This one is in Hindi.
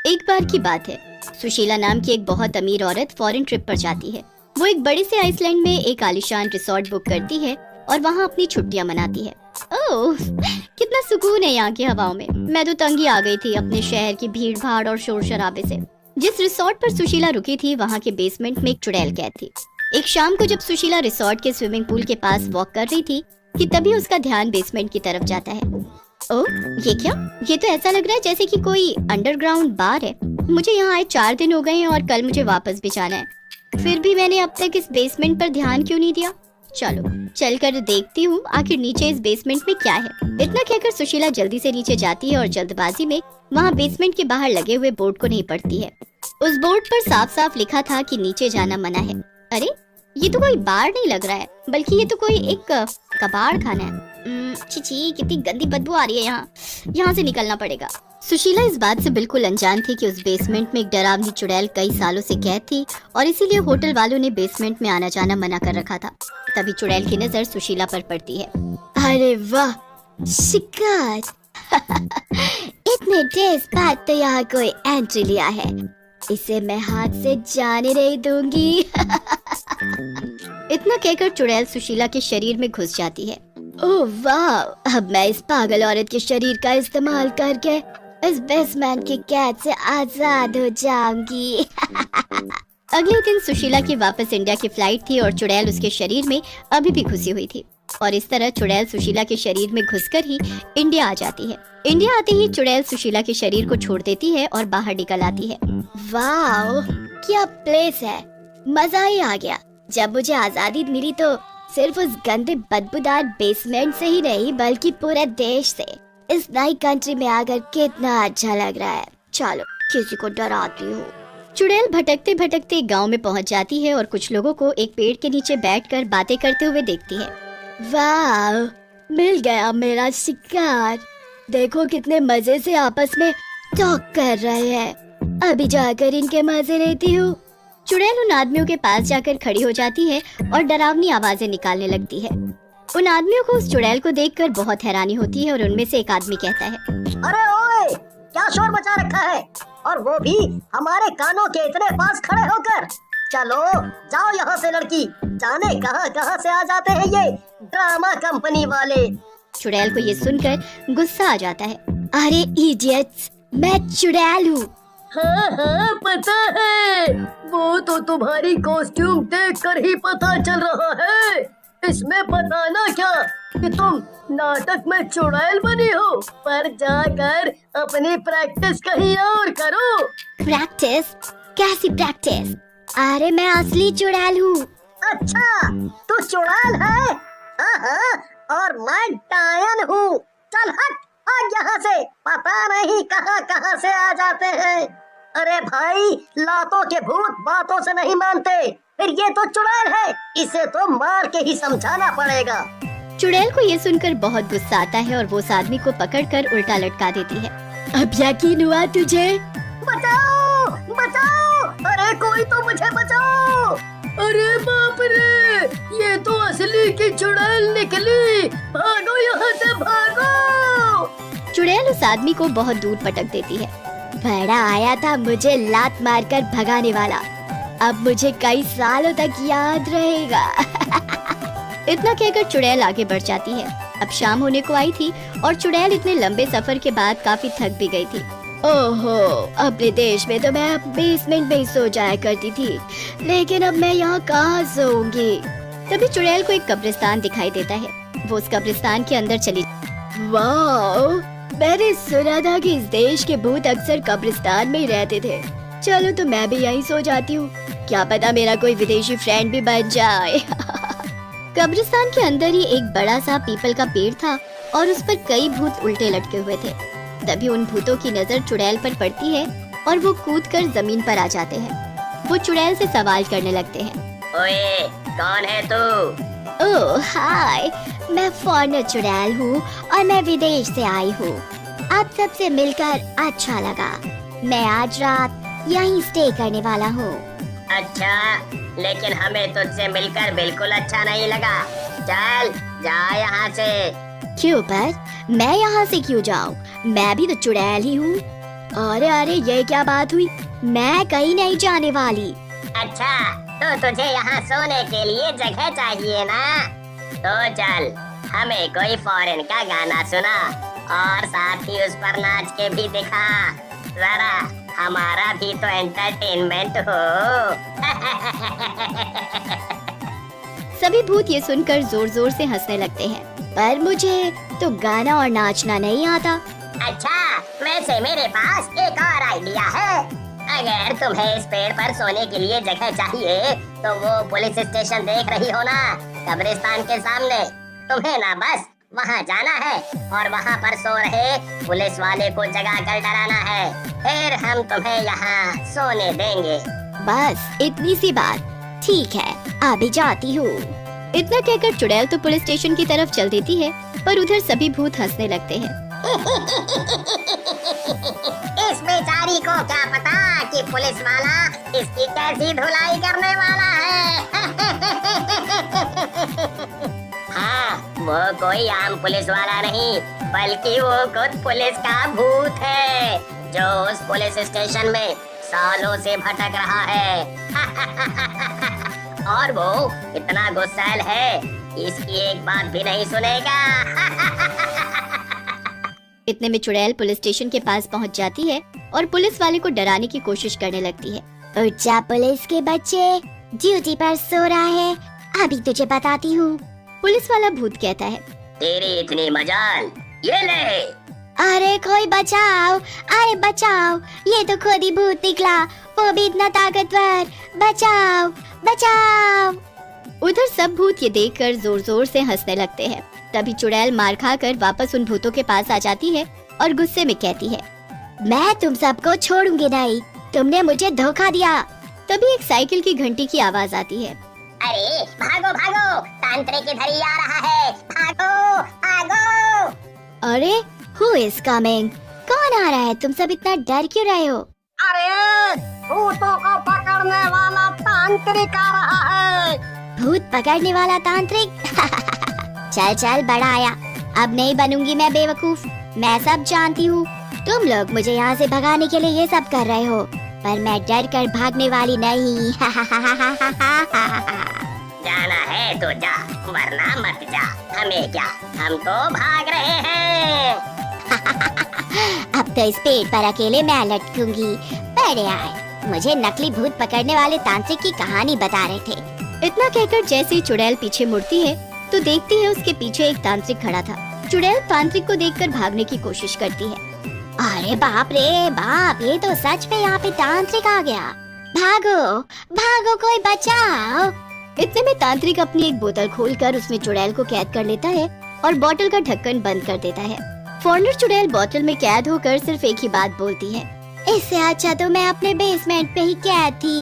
एक बार की बात है, सुशीला नाम की एक बहुत अमीर औरत फॉरेन ट्रिप पर जाती है। वो एक बड़े से आइसलैंड में एक आलीशान रिसोर्ट बुक करती है और वहाँ अपनी छुट्टियाँ मनाती है। ओह, कितना सुकून है यहाँ की हवाओं में। मैं तो तंग ही आ गई थी अपने शहर की भीड़ भाड़ और शोर शराबे से। जिस रिसोर्ट पर सुशीला रुकी थी वहाँ के बेसमेंट में एक चुड़ैल कैद थी। एक शाम को जब सुशीला रिसोर्ट के स्विमिंग पूल के पास वॉक कर रही थी कि तभी उसका ध्यान बेसमेंट की तरफ जाता है। ओह, ये क्या? ये तो ऐसा लग रहा है जैसे कि कोई अंडरग्राउंड बार है। मुझे यहाँ आए 4 दिन हो गए हैं और कल मुझे वापस भी जाना है। फिर भी मैंने अब तक इस बेसमेंट पर ध्यान क्यों नहीं दिया? चलो चलकर देखती हूँ आखिर नीचे इस बेसमेंट में क्या है। इतना कहकर सुशीला जल्दी से नीचे जाती है और जल्दबाजी में वहाँ बेसमेंट के बाहर लगे हुए बोर्ड को नहीं पढ़ती है। उस बोर्ड पर साफ साफ लिखा था कि नीचे जाना मना है। अरे, ये तो कोई बार नहीं लग रहा है, बल्कि ये तो कोई एक कबाड़ खाना है। छी, कितनी गंदी बदबू आ रही है यहाँ से निकलना पड़ेगा। सुशीला इस बात से बिल्कुल अनजान थी कि उस बेसमेंट में एक डरावनी चुड़ैल कई सालों से कैद थी और इसीलिए होटल वालों ने बेसमेंट में आना जाना मना कर रखा था। तभी चुड़ैल की नजर सुशीला पर पड़ती है। अरे वाह, शिकार! इतने देर बाद तो यहाँ कोई एंट्री लिया है, इसे मैं हाथ से जाने नहीं दूंगी। इतना कहकर चुड़ैल सुशीला के शरीर में घुस जाती है। ओह वाह, अब मैं इस पागल औरत के शरीर का इस्तेमाल करके इस बेसमेंट की कैद से आजाद हो जाऊंगी। अगले दिन सुशीला की वापस इंडिया की फ्लाइट थी और चुड़ैल उसके शरीर में अभी भी घुसी हुई थी और इस तरह चुड़ैल सुशीला के शरीर में घुसकर ही इंडिया आ जाती है। इंडिया आते ही चुड़ैल सुशीला के शरीर को छोड़ देती है और बाहर निकल आती है। वाह, क्या प्लेस है, मजा ही आ गया। जब मुझे आजादी मिली तो सिर्फ उस गंदे बदबूदार बेसमेंट से ही नहीं बल्कि पूरे देश से। इस नई कंट्री में आकर कितना अच्छा लग रहा है। चलो किसी को डराती हूँ। चुड़ैल भटकते भटकते गांव में पहुंच जाती है और कुछ लोगों को एक पेड़ के नीचे बैठकर बातें करते हुए देखती है। वाह, मिल गया मेरा शिकार। देखो कितने मजे से आपस में टॉक कर रहे हैं। अभी जाकर इनके मजे लेती हूँ। चुड़ैल उन आदमियों के पास जाकर खड़ी हो जाती है और डरावनी आवाजें निकालने लगती है। उन आदमियों को उस चुड़ैल को देखकर बहुत हैरानी होती है और उनमें से एक आदमी कहता है, अरे ओए, क्या शोर मचा रखा है, और वो भी हमारे कानों के इतने पास खड़े होकर। चलो जाओ यहाँ से लड़की, जाने कहाँ कहाँ से आ जाते हैं ये ड्रामा कंपनी वाले। चुड़ैल को ये सुनकर गुस्सा आ जाता है। अरे इडियट्स, मैं चुड़ैल हूँ। हाँ, पता है, वो तो तुम्हारी कॉस्ट्यूम देखकर ही पता चल रहा है। इसमें बताना क्या कि तुम नाटक में चुड़ैल बनी हो, पर जाकर अपनी प्रैक्टिस कहीं और करो। प्रैक्टिस? कैसी प्रैक्टिस? अरे मैं असली चुड़ैल हूँ। अच्छा, तू चुड़ैल है? हाँ, और मैं डायन हूँ। चल हट, भाग यहाँ से, पता नहीं कहाँ कहाँ से आ जाते हैं। अरे भाई, लातों के भूत बातों से नहीं मानते, फिर ये तो चुड़ैल है, इसे तो मार के ही समझाना पड़ेगा। चुड़ैल को ये सुनकर बहुत गुस्सा आता है और वो उस आदमी को पकड़कर उल्टा लटका देती है। अब यकीन हुआ तुझे? बचाओ, बचाओ, अरे कोई तो मुझे बचाओ। अरे बाप रे, ये तो असली की चुड़ैल निकली। भागो यहाँ से, भागो। चुड़ैल उस आदमी को बहुत दूर पटक देती है। बड़ा आया था मुझे लात मारकर भगाने वाला, अब मुझे कई सालों तक याद रहेगा। इतना कहकर चुड़ैल आगे बढ़ जाती है। अब शाम होने को आई थी और चुड़ैल इतने लंबे सफर के बाद काफी थक भी गई थी। ओहो, अपने देश में तो मैं बेसमेंट में ही सो जाया करती थी, लेकिन अब मैं यहाँ कहाँ सोऊंगी? तभी चुड़ैल को एक कब्रिस्तान दिखाई देता है। वो उस कब्रिस्तान के अंदर चली। वाह, मैंने सुना था कि इस देश के भूत अक्सर कब्रिस्तान में ही रहते थे। चलो तो मैं भी यहीं सो जाती हूँ, क्या पता मेरा कोई विदेशी फ्रेंड भी बन जाए। कब्रिस्तान के अंदर ही एक बड़ा सा पीपल का पेड़ था और उस पर कई भूत उल्टे लटके हुए थे। तभी उन भूतों की नजर चुड़ैल पर पड़ती है और वो कूदकर जमीन पर आ जाते हैं। वो चुड़ैल से सवाल करने लगते हैं। ओए, कौन है तू? ओह हाय, मैं फॉरेनर चुड़ैल हूँ और मैं विदेश से आई हूँ। आप सबसे मिलकर अच्छा लगा। मैं आज रात यहीं स्टे करने वाला हूँ। अच्छा, लेकिन हमें तुझसे मिलकर बिल्कुल अच्छा नहीं लगा। चल जा यहाँ से। क्यों पर? मैं यहाँ से क्यों जाऊँ? मैं भी तो चुड़ैल ही हूँ। अरे अरे, ये क्या बात हुई? मैं कहीं नहीं जाने वाली। अच्छा, तो तुझे यहाँ सोने के लिए जगह चाहिए ना? तो चल, हमें कोई फॉरेन का गाना सुना और साथ ही उस पर नाच के भी दिखा। जरा हमारा भी तो एंटरटेनमेंट हो। सभी भूत ये सुनकर जोर जोर से हंसने लगते हैं, पर मुझे तो गाना और नाचना नहीं आता। अच्छा, वैसे मेरे पास एक और आइडिया है। अगर तुम्हें इस पेड़ पर सोने के लिए जगह चाहिए, तो वो पुलिस स्टेशन देख रही हो ना, कब्रिस्तान के सामने, तुम्हें ना बस वहाँ जाना है और वहाँ पर सो रहे पुलिस वाले को जगा कर डराना है। फिर हम तुम्हें यहाँ सोने देंगे। बस इतनी सी बात। ठीक है, अभी जाती हूँ। इतना कहकर चुड़ैल तो पुलिस स्टेशन की तरफ चल देती है, पर उधर सभी भूत हंसने लगते हैं। इस बेचारी को क्या पता कि पुलिस वाला इसकी कैसी धुलाई करने वाला है। हाँ, वो कोई आम पुलिस वाला नहीं, बल्कि वो खुद पुलिस का भूत है, जो उस पुलिस स्टेशन में सालों से भटक रहा है। और वो इतना गुस्सैल है कि इसकी एक बात भी नहीं सुनेगा। इतने में चुड़ैल पुलिस स्टेशन के पास पहुंच जाती है और पुलिस वाले को डराने की कोशिश करने लगती है। उठ जा पुलिस के बच्चे, ड्यूटी पर सो रहा है, अभी तुझे बताती हूँ। पुलिस वाला भूत कहता है, तेरी इतनी मजाल, ये ले। अरे कोई बचाओ, अरे बचाओ, ये तो खुद ही भूत निकला, वो भी इतना ताकतवर, बचाओ बचाओ। उधर सब भूत ये देखकर जोर जोर से हंसने लगते हैं। तभी चुड़ैल मार खाकर वापस उन भूतों के पास आ जाती है और गुस्से में कहती है, मैं तुम सबको छोड़ूंगी नहीं, तुमने मुझे धोखा दिया। तभी एक साइकिल की घंटी की आवाज आती है। अरे भागो भागो, तांत्रिक इधर ही आ रहा है, भागो भागो। अरे हु इज कमिंग? कौन आ रहा है? तुम सब इतना डर क्यों रहे हो? अरे भूतों को पकड़ने वाला तांत्रिक आ रहा है। भूत पकड़ने वाला तांत्रिक? चल चल, बड़ा आया, अब नहीं बनूंगी मैं बेवकूफ, मैं सब जानती हूँ। तुम लोग मुझे यहाँ से भगाने के लिए ये सब कर रहे हो, पर मैं डर कर भागने वाली नहीं। जाना है तो जा, वरना मत जा। हमें क्या, हम तो भाग रहे हैं। अब तो इस पेड़ पर अकेले मैं लटकूंगी। बड़े आए, मुझे नकली भूत पकड़ने वाले तांत्रिक की कहानी बता रहे थे। इतना कहकर जैसे ही चुड़ैल पीछे मुड़ती है, तो देखती है उसके पीछे एक तांत्रिक खड़ा था। चुड़ैल तांत्रिक को देखकर भागने की कोशिश करती है। अरे बाप रे बाप, ये तो सच में यहाँ पे तांत्रिक आ गया। भागो भागो, कोई बचाओ। इतने में तांत्रिक अपनी एक बोतल खोलकर उसमें चुड़ैल को कैद कर लेता है और बोतल का ढक्कन बंद कर देता है। फॉरेनर चुड़ैल बोतल में कैद होकर सिर्फ एक ही बात बोलती है, इससे अच्छा तो मैं अपने बेसमेंट पे ही कैद थी।